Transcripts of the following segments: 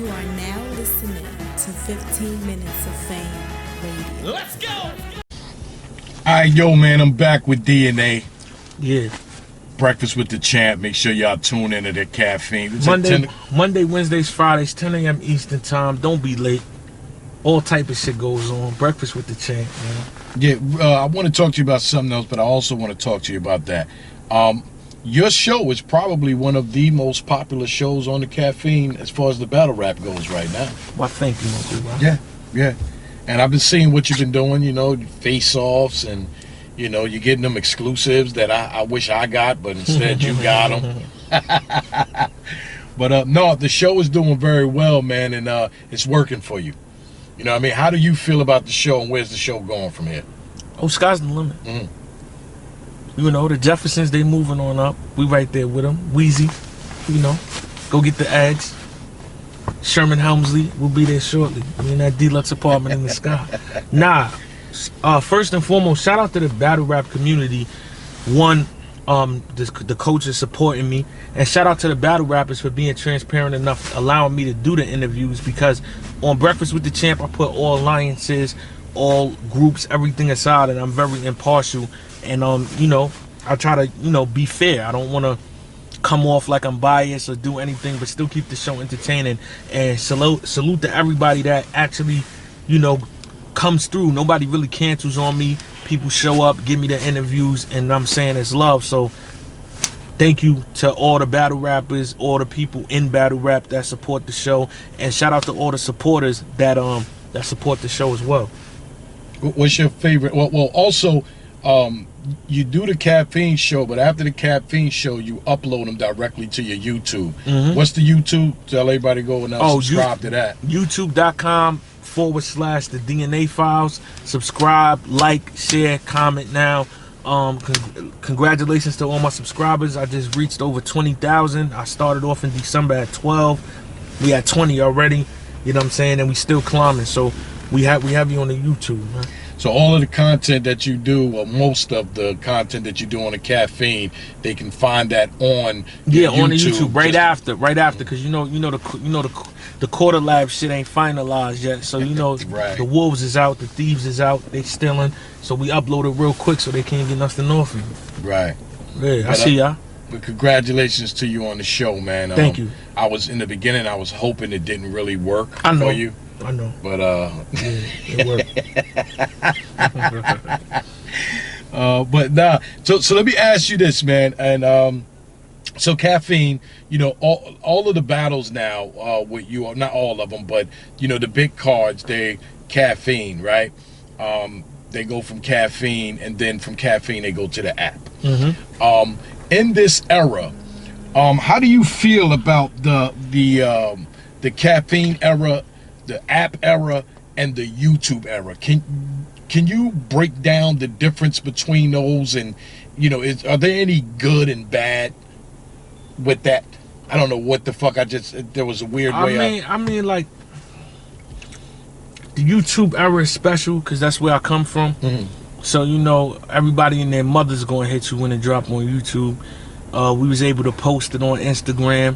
You are now listening to 15 Minutes of Fame Radio. Let's go! Alright, yo, man, I'm back with DNA. Yeah. Breakfast with the Champ. Make sure y'all tune into the Caffeine. It's Monday, Wednesdays, Fridays, 10 a.m. Eastern Time. Don't be late. All type of shit goes on. Breakfast with the Champ, man. Yeah, I want to talk to you about something else, but I also want to talk to you about that. Your show is probably one of the most popular shows on the Caffeine as far as the battle rap goes right now. Well, thank you, Uncle. Yeah. And I've been seeing what you've been doing, face-offs, and, you're getting them exclusives that I wish I got, but instead you got them. But, no, the show is doing very well, man, and it's working for you. You know what I mean? How do you feel about the show, and where's the show going from here? Oh, sky's the limit. Mm-hmm. The Jeffersons, they moving on up. We right there with them. Weezy, go get the eggs. Sherman Helmsley will be there shortly. In that deluxe apartment in the sky. First and foremost, shout out to the battle rap community. One, the coaches supporting me, and shout out to the battle rappers for being transparent enough, allowing me to do the interviews, because on Breakfast with the Champ, I put all alliances, all groups, everything aside, and I'm very impartial. And I try to be fair. I don't want to come off like I'm biased or do anything, but still keep the show entertaining. And salute to everybody that actually comes through. Nobody really cancels on me. People show up, give me the interviews, and I'm saying it's love. So thank you to all the battle rappers, all the people in battle rap that support the show, and shout out to all the supporters that support the show as well. What's your favorite? Well, also, you do the Caffeine show, but after the Caffeine show, you upload them directly to your YouTube. Mm-hmm. What's the YouTube? Tell everybody to go and subscribe to that. YouTube.com/the DNA Files. Subscribe, like, share, comment now. Congratulations to all my subscribers. I just reached over 20,000. I started off in December at 12. We at 20 already. You know what I'm saying? And we still climbing. So we have you on the YouTube, man. So all of the content that you do, or most of the content that you do on the Caffeine, they can find that on YouTube, on the YouTube right after, because the Quarter Lab shit ain't finalized yet. So right. The wolves is out, the thieves is out, they stealing. So we upload it real quick so they can't get nothing off of it. Right. Yeah, I see y'all. But congratulations to you on the show, man. Thank you. I was in the beginning, I was hoping it didn't really work for you. I know. But yeah, it worked. But nah. So let me ask you this, man. And so Caffeine, all of the battles now with you, not all of them, but the big cards, they Caffeine, right? They go from Caffeine, and then from Caffeine they go to the app. Mm-hmm. In this era, how do you feel about the Caffeine era, the app era, and the YouTube era? Can you break down the difference between those, and are there any good and bad with that? I don't know what the fuck. There was a weird way. I mean, like, the YouTube era is special because that's where I come from. Mm-hmm. So everybody and their mother's gonna hit you when it drop on YouTube. We was able to post it on Instagram,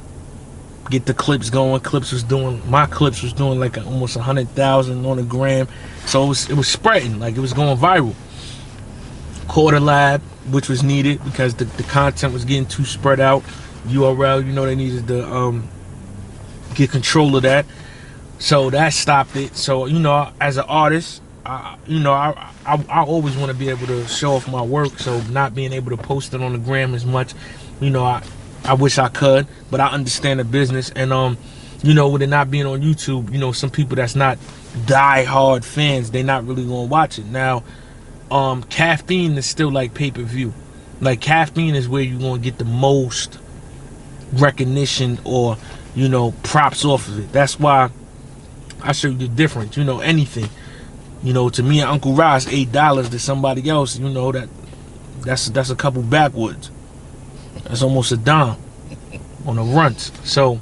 get the clips going. My clips was doing like almost 100,000 on the gram. So it was spreading, like it was going viral. Quarter Lab, which was needed because the content was getting too spread out. URL, they needed to get control of that. So that stopped it. So, as an artist, I always want to be able to show off my work. So not being able to post it on the gram as much, I wish I could, but I understand the business. And with it not being on YouTube, some people that's not die-hard fans, they not really gonna watch it. Now, Caffeine is still like pay-per-view. Like, Caffeine is where you're gonna get the most recognition or props off of it. That's why I show you the difference. Anything, to me and Uncle Ross, $8. To somebody else, that's a couple backwoods. That's almost a dime on the runs. So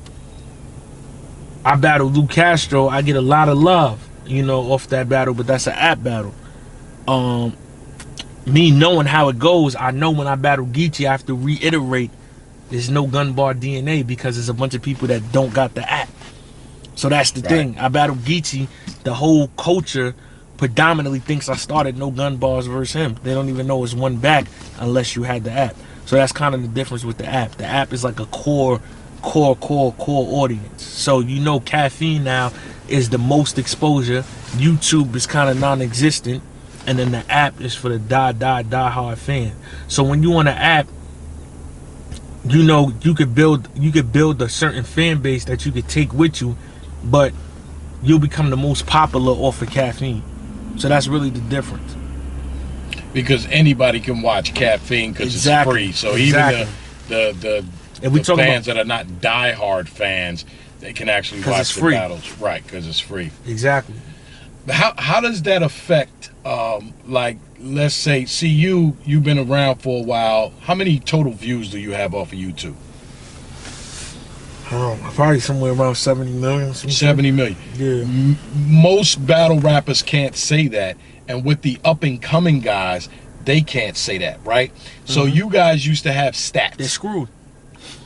I battle Lou Castro. I get a lot of love, off that battle, but that's an app battle. Me knowing how it goes, I know when I battle Geechee, I have to reiterate there's no gun bar DNA because there's a bunch of people that don't got the app. So that's the thing. I battle Geechee. The whole culture predominantly thinks I started No Gun Bars versus him. They don't even know it's one back unless you had the app. So that's kind of the difference with the app. The app is like a core audience. So you know Caffeine now is the most exposure. YouTube is kind of non-existent. And then the app is for the die hard fan. So when you on the app, you know you could build a certain fan base that you could take with you, but you'll become the most popular off of Caffeine. So that's really the difference. Because anybody can watch Caffeine because it's free. So even the fans that are not diehard fans, they can actually watch the battles, right? Because it's free. Exactly. How does that affect, like, let's say, you've been around for a while. How many total views do you have off of YouTube? Probably somewhere around 70 million. 70 million. Yeah. Most battle rappers can't say that. And with the up-and-coming guys, they can't say that, right? So you guys used to have stats. They're screwed.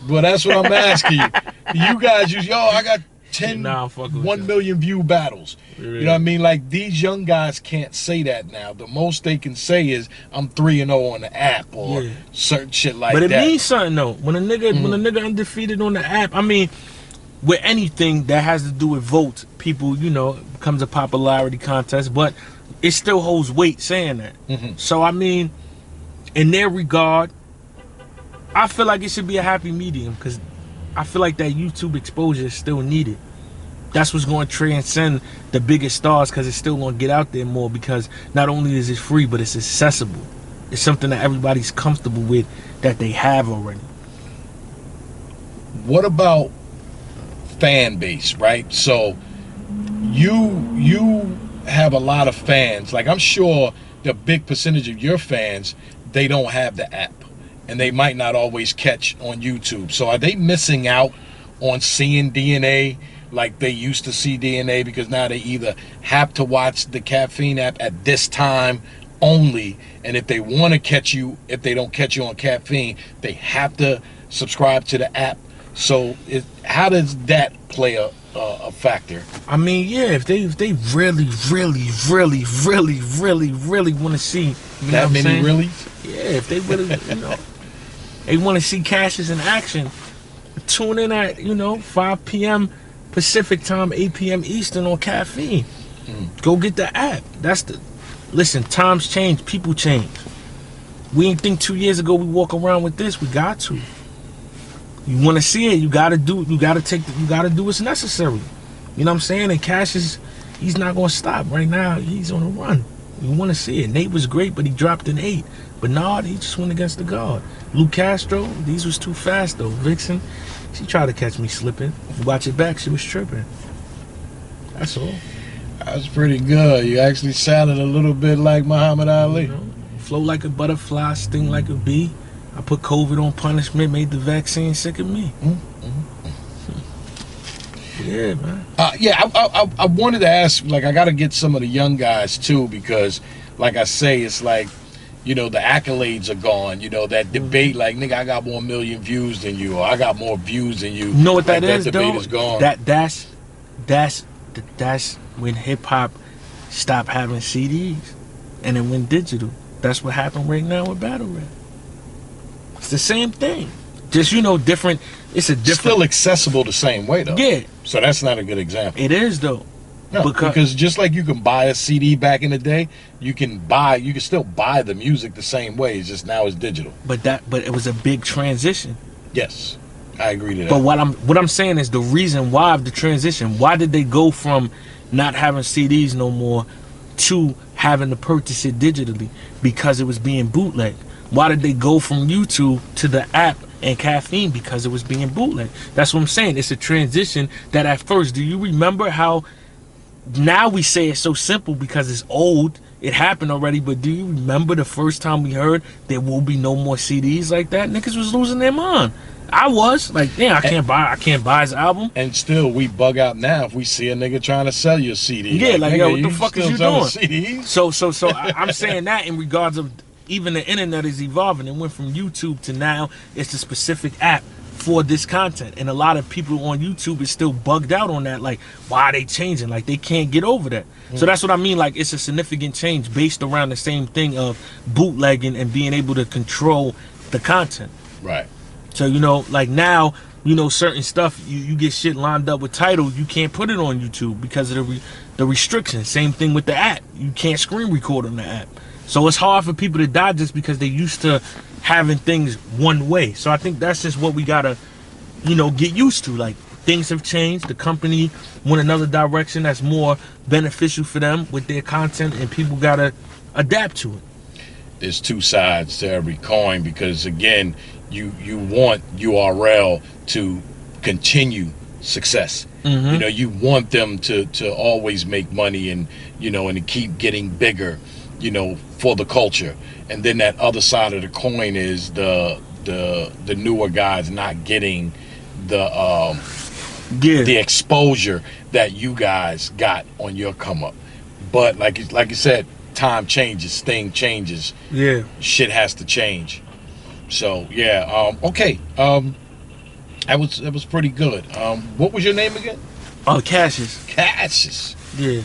Well, that's what I'm asking you. You guys I got 1 million view battles. You know what I mean? Like, these young guys can't say that now. The most they can say is I'm 3-0 on the app or certain shit like that. But it means something though. When a nigga undefeated on the app, I mean, with anything that has to do with votes, people, it becomes a popularity contest, but it still holds weight saying that. So I mean, in their regard, I feel like it should be a happy medium because I feel like that YouTube exposure is still needed. That's what's going to transcend the biggest stars because it's still going to get out there more because not only is it free, but it's accessible. It's something that everybody's comfortable with that they have already. What about fan base, right? So you have a lot of fans. Like, I'm sure the big percentage of your fans, they don't have the app. And they might not always catch on YouTube. So are they missing out on seeing DNA like they used to see DNA because now they either have to watch the Caffeine app at this time only, and if they want to catch you, if they don't catch you on Caffeine, they have to subscribe to the app. So how does that play a factor? I mean, yeah, if they really want to see that many really, yeah, if they really they want to see Cassius in action, tune in at 5 p.m. Pacific time, 8 p.m. Eastern on Caffeine. Go get the app. Listen, times change, people change. We didn't think 2 years ago we walk around with this. We got to. You want to see it, you gotta do what's necessary. You know what I'm saying? And Cassius, he's not gonna stop right now. He's on a run. You want to see it. Nate was great, but he dropped an 8. Bernard, he just went against the guard. Luke Castro, these was too fast though. Vixen, she tried to catch me slipping. Watch it back, she was tripping. That's all. That's pretty good. You actually sounded a little bit like Muhammad Ali. Flow like a butterfly, sting like a bee. I put COVID on punishment, made the vaccine sick of me. Yeah, man. I wanted to ask, like, I got to get some of the young guys too, because, like I say, it's like, the accolades are gone. That debate, like, nigga, I got more million views than you, or I got more views than you. You know what that is, that debate though? is gone. That's when hip hop stopped having CDs, and it went digital. That's what happened right now with battle rap. It's the same thing, just different. It's a different. Still accessible the same way though. Yeah. So that's not a good example. It is though. No, because just like you can buy a CD back in the day, you can still buy the music the same way. It's just now it's digital. But it was a big transition. Yes, I agree to that. But what I'm saying is the reason why of the transition. Why did they go from not having CDs no more to having to purchase it digitally? Because it was being bootlegged. Why did they go from YouTube to the app and Caffeine? Because it was being bootlegged. That's what I'm saying. It's a transition that at first, do you remember how now we say it's so simple because it's old, it happened already, but do you remember the first time we heard there will be no more CDs like that? Niggas was losing their mind. I was like, damn, I can't buy his album. And still, we bug out now if we see a nigga trying to sell you a CD. Yeah, like, nigga, yo, what the fuck is you doing? CDs? So I'm saying that in regards of even the internet is evolving. It went from YouTube to now it's a specific app for this content. And a lot of people on YouTube is still bugged out on that. Like, why are they changing? Like, they can't get over that. So that's what I mean. Like, it's a significant change based around the same thing of bootlegging and being able to control the content. Right. So, you know, like now, you know, certain stuff, you get shit lined up with title, you can't put it on YouTube because of the restrictions. Same thing with the app. You can't screen record on the app. So it's hard for people to digest because they used to having things one way. So I think that's just what we gotta, you know, get used to. Like, things have changed. The company went another direction that's more beneficial for them with their content, and people gotta adapt to it. There's two sides to every coin, because again, you want URL to continue success. You know, you want them to always make money, and you know, and to keep getting bigger, you know, for the culture. And then that other side of the coin is the newer guys not getting the exposure that you guys got on your come up. But like you said, time changes, thing changes. Yeah, shit has to change. So yeah, okay. That was pretty good. What was your name again? Cassius. Cassius. Yeah.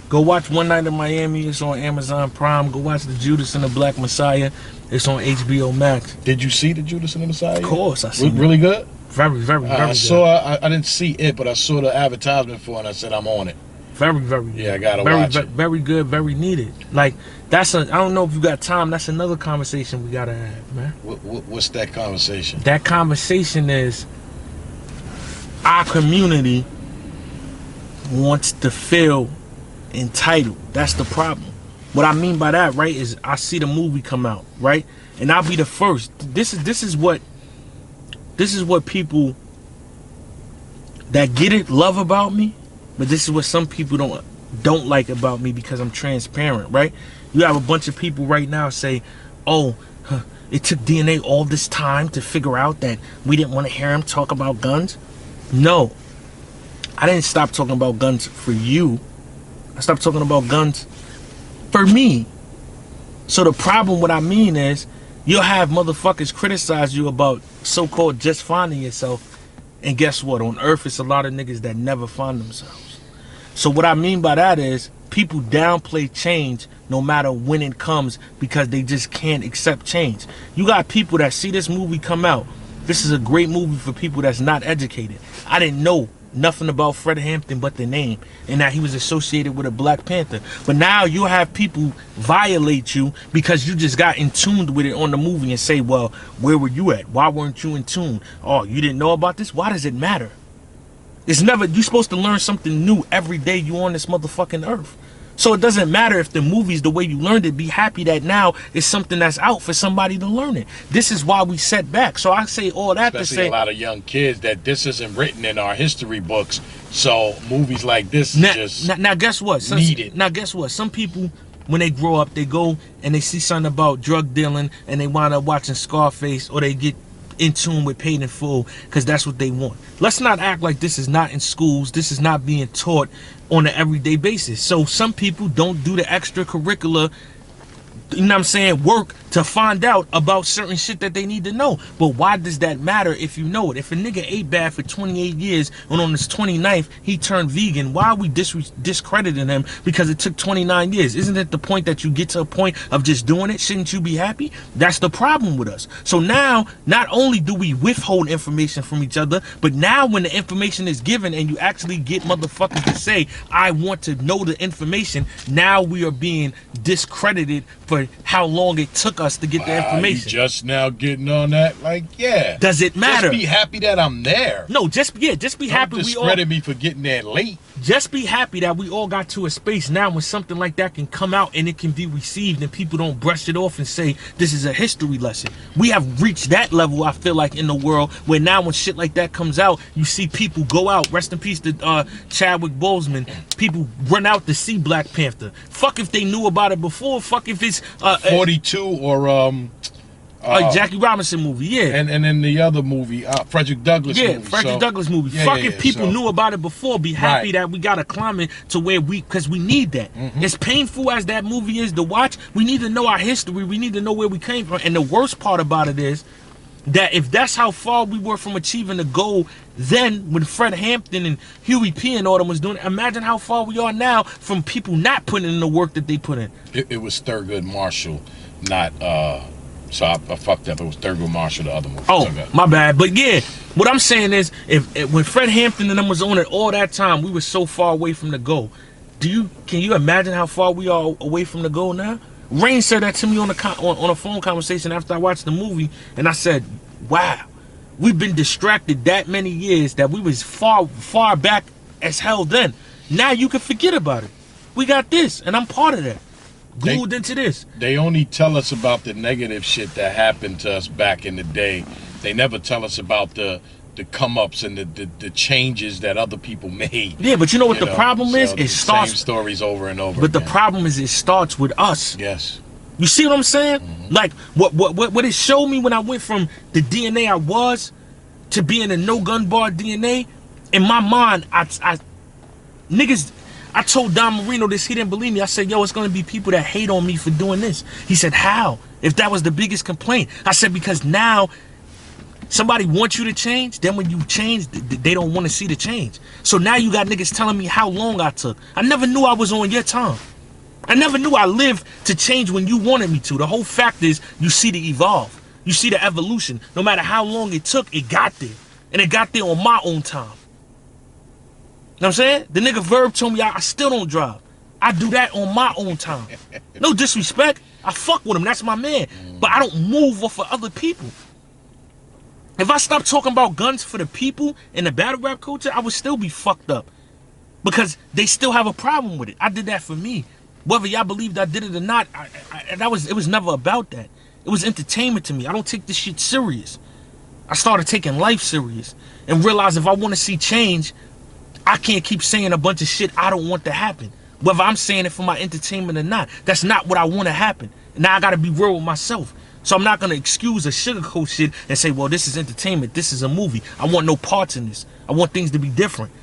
Go watch One Night in Miami. It's on Amazon Prime. Go watch The Judas and the Black Messiah. It's on HBO Max. Did you see The Judas and the Messiah? Of course, I seen it. Really good? Very, very, very good. I didn't see it, but I saw the advertisement for it, and I said I'm on it. Very, very good. Yeah, I gotta watch it. Very good, very needed. Like, I don't know if you got time. That's another conversation we gotta have, man. What's that conversation? That conversation is our community wants to feel entitled. That's the problem. What I mean by that, right, is I see the movie come out, right, and I'll be the first. This is what people that get it love about me, but this is what some people don't like about me, because I'm transparent, right? You have a bunch of people right now say, oh, it took DNA all this time to figure out that we didn't want to hear him talk about guns. No, I didn't stop talking about guns for you. I stopped talking about guns for me. So the problem, what I mean is, you'll have motherfuckers criticize you about so-called just finding yourself, and guess what? On earth, it's a lot of niggas that never find themselves. So what I mean by that is, people downplay change no matter when it comes, because they just can't accept change. You got people that see this movie come out. This is a great movie for people that's not educated. I didn't know nothing about Fred Hampton but the name, and that he was associated with a Black Panther. But now you have people violate you because you just got in tuned with it on the movie and say, well, where were you at? Why weren't you in tune? Oh, you didn't know about this? Why does it matter? It's never, you're supposed to learn something new every day you on this motherfucking earth. So it doesn't matter if the movie's the way you learned it. Be happy that now it's something that's out for somebody to learn it. This is why we set back. So I say all that Especially to say, a lot of young kids, that this isn't written in our history books. So movies like this now guess what? Needed. Now guess what? Some people, when they grow up, they go and they see something about drug dealing and they wind up watching Scarface, or they get in tune with Paid in Full because that's what they want. Let's not act like this is not in schools. This is not being taught on an everyday basis. So some people don't do the extracurricular, you know what I'm saying, work to find out about certain shit that they need to know. But why does that matter if you know it? If a nigga ate bad for 28 years and on his 29th he turned vegan, why are we discrediting him because it took 29 years? Isn't it the point that you get to a point of just doing it? Shouldn't you be happy? That's the problem with us. So now, not only do we withhold information from each other, but now when the information is given and you actually get motherfuckers to say, I want to know the information, now we are being discredited for how long it took us to get the information. You just now getting on that? Like, yeah. Does it matter? Just be happy that I'm there. No, just be happy. Don't discredit me for getting there late. Just be happy that we all got to a space now when something like that can come out and it can be received and people don't brush it off and say this is a history lesson. We have reached that level, I feel like, in the world where now when shit like that comes out, you see people go out, rest in peace to Chadwick Boseman, people run out to see Black Panther. Fuck if they knew about it before. Fuck if it's 42 or Jackie Robinson movie, yeah. And then the other movie, Frederick Douglass movie. Yeah, Frederick Douglass movie. Fuck if people knew about it before. Be happy that we got a climate to where because we need that. As painful as that movie is to watch, we need to know our history. We need to know where we came from. And the worst part about it is, that if that's how far we were from achieving the goal then when Fred Hampton and Huey P and all them was doing it, imagine how far we are now from people not putting in the work that they put in. It was Thurgood Marshall, not so I fucked up. It was Thurgood Marshall, the other movie. Oh, my bad. But yeah, what I'm saying is, if when Fred Hampton and them was on it all that time, we were so far away from the goal. Can you imagine how far we are away from the goal now? Rain said that to me on a phone conversation after I watched the movie, and I said, "Wow, we've been distracted that many years that we was far back as hell then. Now you can forget about it. We got this, and I'm part of that. Glued into this." They only tell us about the negative shit that happened to us back in the day. They never tell us about the come-ups and the changes that other people made. Yeah, but you know what the problem is? It starts same stories over and over. But the problem is it starts with us. Yes. You see what I'm saying? Mm-hmm. Like what it showed me when I went from the DNA I was to being a no gun bar DNA. In my mind, I told Don Marino this. He didn't believe me. I said, "Yo, it's gonna be people that hate on me for doing this." He said, "How? If that was the biggest complaint?" I said, "Because now somebody wants you to change, then when you change, they don't want to see the change. So now you got niggas telling me how long I took. I never knew I was on your time. I never knew I lived to change when you wanted me to. The whole fact is you see the evolve. You see the evolution. No matter how long it took, it got there. And it got there on my own time. You know what I'm saying? The nigga Verb told me I still don't drive. I do that on my own time. No disrespect. I fuck with him. That's my man. But I don't move off of other people. If I stopped talking about guns for the people in the battle rap culture, I would still be fucked up. Because they still have a problem with it. I did that for me. Whether y'all believed I did it or not, it was never about that. It was entertainment to me. I don't take this shit serious. I started taking life serious and realized if I want to see change, I can't keep saying a bunch of shit I don't want to happen. Whether I'm saying it for my entertainment or not, that's not what I want to happen. Now I got to be real with myself. So I'm not going to excuse or sugarcoat shit and say, well, this is entertainment. This is a movie. I want no parts in this. I want things to be different. You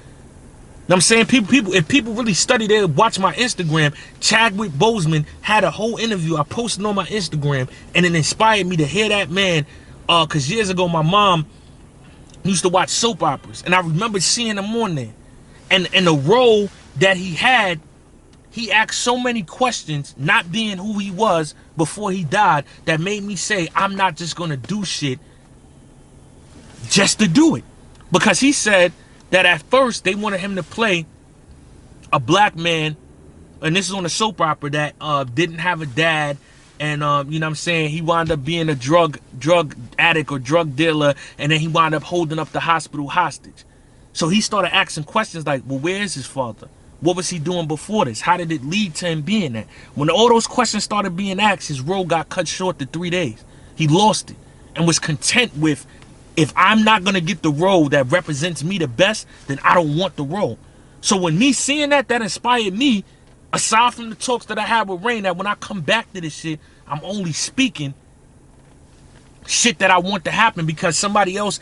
know what I'm saying? If people really study, they watch my Instagram. Chadwick Boseman had a whole interview I posted on my Instagram, and it inspired me to hear that man. Because years ago, my mom used to watch soap operas, and I remember seeing him on there. And the role that he had, he asked so many questions, not being who he was before he died, that made me say, I'm not just going to do shit just to do it. Because he said that at first they wanted him to play a black man, and this is on a soap opera that didn't have a dad, and you know what I'm saying, he wound up being a drug addict or drug dealer, and then he wound up holding up the hospital hostage. So he started asking questions like, well, where is his father? What was he doing before this? How did it lead to him being that? When all those questions started being asked, his role got cut short to 3 days. He lost it and was content with, if I'm not going to get the role that represents me the best, then I don't want the role. So when me seeing that inspired me, aside from the talks that I had with Rain, that when I come back to this shit, I'm only speaking shit that I want to happen because somebody else,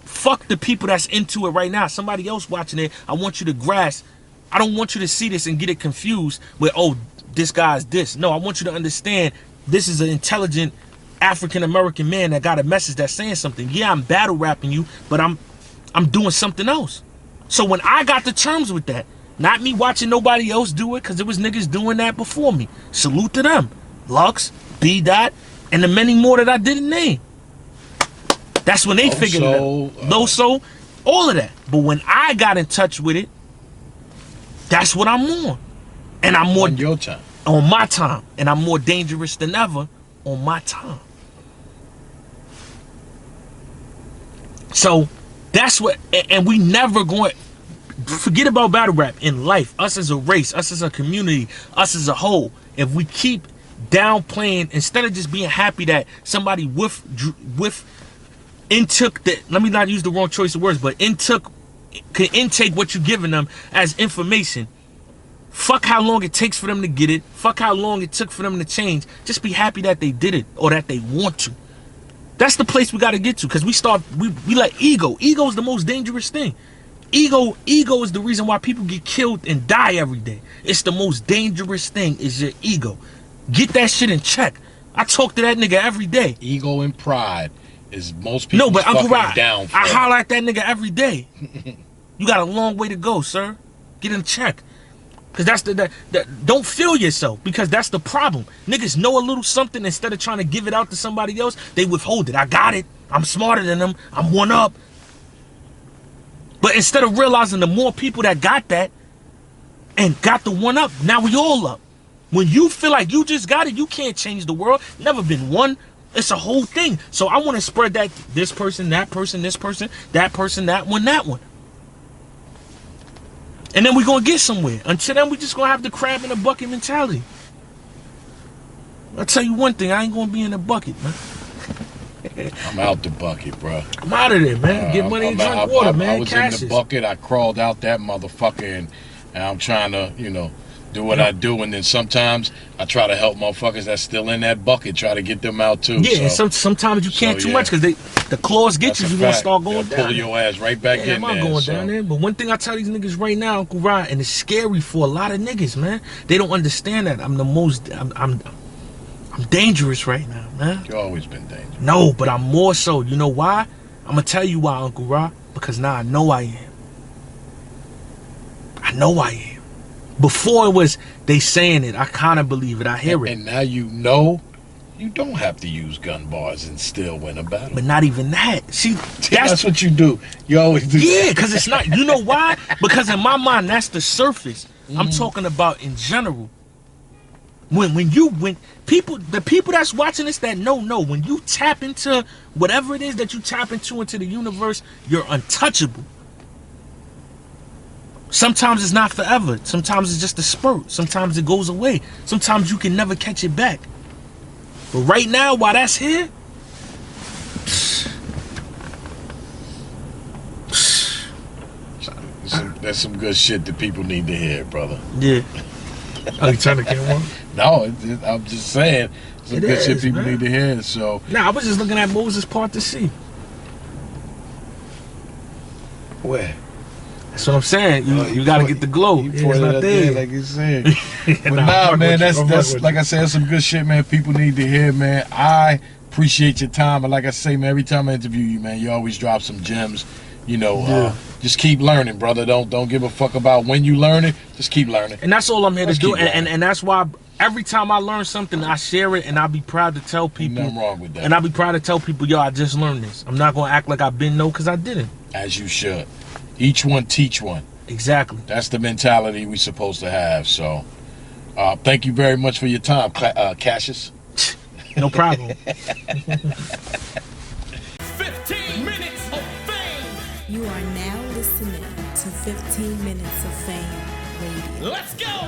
fuck the people that's into it right now. Somebody else watching it, I want you to grasp. I don't want you to see this and get it confused with, oh, this guy's this. No, I want you to understand this is an intelligent African-American man that got a message that's saying something. Yeah, I'm battle rapping you, but I'm doing something else. So when I got the terms with that, not me watching nobody else do it, because there was niggas doing that before me. Salute to them. Lux, B-Dot, and the many more that I didn't name. That's when they figured it out. Loso, all of that. But when I got in touch with it, that's what I'm on. And I'm more on your time. On my time. And I'm more dangerous than ever on my time. So that's what, and we never going, forget about battle rap in life. Us as a race, us as a community, us as a whole. If we keep downplaying, instead of just being happy that somebody intook the, let me not use the wrong choice of words, but can intake what you're giving them as information. Fuck how long it takes for them to get it. Fuck how long it took for them to change. Just be happy that they did it or that they want to. That's the place we got to get to, because we let ego. Ego is the most dangerous thing. Ego is the reason why people get killed and die every day. It's the most dangerous thing is your ego. Get that shit in check. I talk to that nigga every day. Ego and pride is most people No, but Uncle fucking Rod, down for. I holler at that nigga every day. You got a long way to go, sir. Get in check. Because that's the don't feel yourself, because that's the problem. Niggas know a little something, instead of trying to give it out to somebody else, they withhold it. I got it. I'm smarter than them. I'm one up. But instead of realizing the more people that got that and got the one up, now we all up. When you feel like you just got it, you can't change the world. Never been one. It's a whole thing. So I want to spread that, this person, that person, this person, that person, that one, that one. And then we're going to get somewhere. Until then, we just going to have the crab in the bucket mentality. I'll tell you one thing, I ain't going to be in the bucket, man. I'm out the bucket, bro. I'm out of there, man. Get money and drink water, man. I was Cashes. in the bucket. I crawled out that motherfucker, and I'm trying to, do what I do. And then sometimes I try to help motherfuckers that's still in that bucket, try to get them out too. Yeah, so, sometimes you can't too much, because the claws get you. You want to start going down. Pull your ass right back in there. I'm going down there. But one thing I tell these niggas right now, Uncle Rod, and it's scary for a lot of niggas, man. They don't understand that I'm dangerous right now, man. You've always been dangerous. No, but I'm more so. You know why? I'm gonna tell you why, Uncle Rod. Because now I know I am. I know I am. Before it was they saying it, I kind of believe it. I hear it. And now you know you don't have to use gun bars and still win a battle. But not even that. See, that's what you do. You always do. Yeah, because it's not. You know why? Because in my mind, that's the surface. I'm talking about in general. When the people that's watching this that know, when you tap into whatever it is that you tap into the universe, you're untouchable. Sometimes it's not forever. Sometimes it's just a spurt. Sometimes it goes away. Sometimes you can never catch it back. But right now, while that's here, that's some good shit that people need to hear, brother. Yeah. Are you trying to get one? No, I'm just saying some good shit people need to hear. So I was just looking at Moses' part to see. Where? That's what I'm saying. You got to get the glow. You it's pointed not out there, like you said. But man, that's like I said, that's some good shit, man. People need to hear, man. I appreciate your time, and like I say, man, every time I interview you, man, you always drop some gems. Just keep learning, brother. Don't give a fuck about when you learn it. Just keep learning. And that's all I'm here to do. And that's why every time I learn something, I share it, and I'll be proud to tell people. Nothing wrong with that. And I'll be proud to tell people, yo, I just learned this. I'm not gonna act like I've been because I didn't. As you should. Each one teach one. Exactly. That's the mentality we're supposed to have. So, thank you very much for your time, Cassius. No problem. 15 minutes of fame. You are now listening to 15 Minutes of Fame Radio. Let's go.